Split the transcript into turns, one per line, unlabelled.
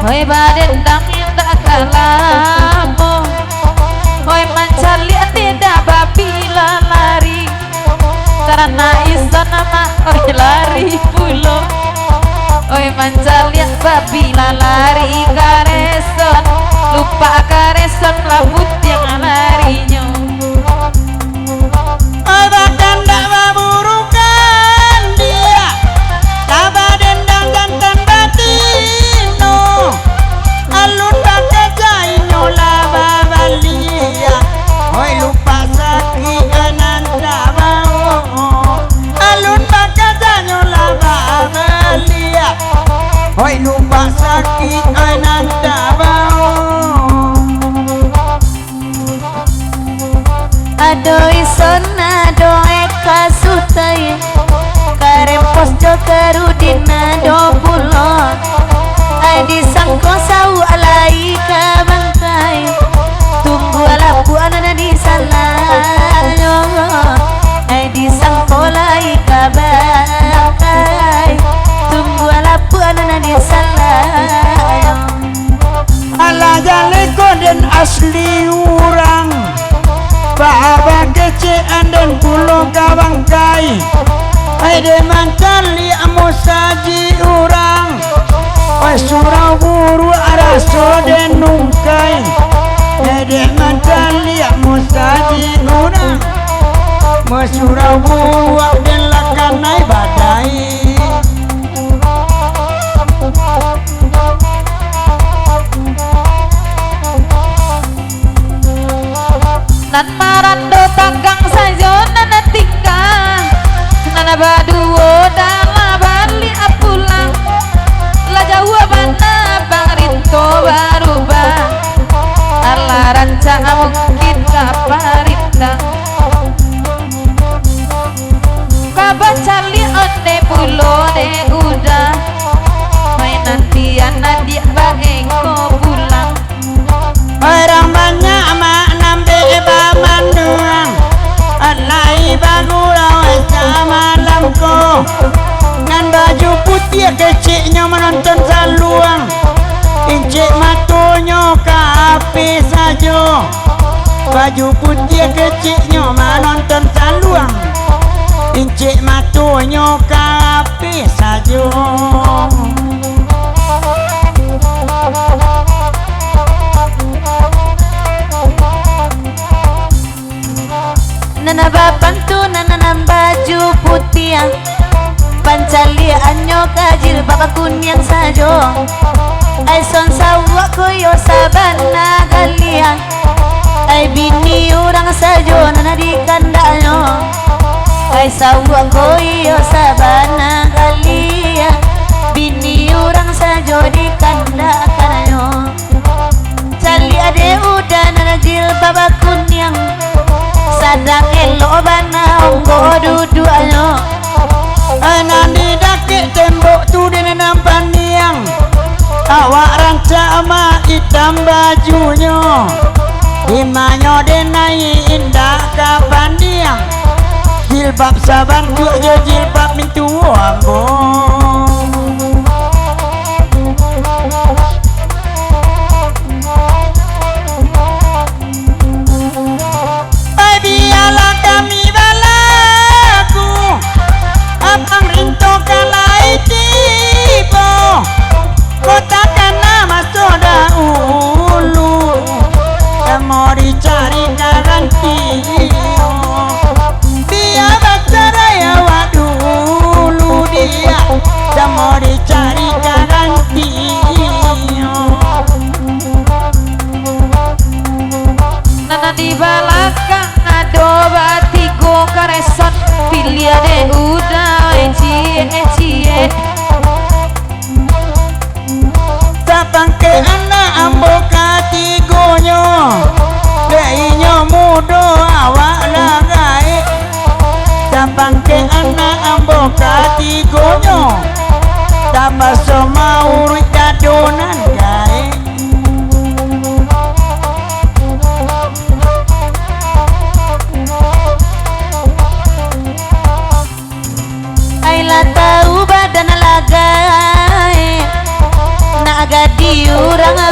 Oi badendang tak kalamu, oi mancali tidak babila lari, karena ison nama oi lari pulo, oi mancali babila lari kareson, lupa kareson labut yang larinya.
Oi badan tak baburukan dia, tabah dendang jantan batino, alun pakai jainyo laba balia. Oi lupa sakit ananda mau, alun pakai jainyo laba balia. Oi lupa sakit ananda mau.
Adoi sona doe kasutai, karempos do karudina do pulo, adi sangko sau alai kabangkai, tunggu ala buana di salayo, adi sangko alai kabangkai, tunggu ala buana di salayo.
Ala jale koden asli urang, bahaba kecean dan pulau kawangkai. Aide mantali amo saji urang, oi surau guru araso den nungkai. Aide mantali amo saji urang, mo surau guru den lakanai badai.
Nan marando tagang sajo nana tinggal, nana baduo dala bali apulang, la jawa bana bang rinto baruba, ala ranca mungkin kaparinda, kaba cali onde pulo de udah, main nanti anak dia bangengko pulang.
Orang banyak mak nambe bamanduang, alai bagurau sama lamko, ngan baju putih keciknya menonton saluang, incik matunya kape sajo, baju putih keciknya menonton saluang, incik matunya kape sajo.
Nana babantu nana baju putih, pancali anyo kajil baka kunyang sajo, ay son sawa koyo sabana galian, ay bini urang sajo nana di kandalyo, ay sawa koyo sabana galian, bini urang sajo di kandakanyo, cali ade udah nana jil baba kunyang, sadang elo bana onggo dudu ayo,
Anandi dakik tembok tu di nampan niang, awak ranca ama hitam bajunya, imanyo denai indah kapan diang, jilbab saban juga jilbab mintu ambo. Biarlah kami balaku, abang rinto kalai tiba, kotakan nama soda ulu, mau dicari garanti, biar bacara ya wadulu dia, mau dicari garanti.
nana di balakang ado batigo kareson, pilih ade udah ecie,
Sapang ke anak ambo katigonyo, deinyo mudo awak lagai. Sapang ke anak ambo katigonyo, tambah sama urut dadonan gai.
Ayla tahu badan lagai, na agadi diurang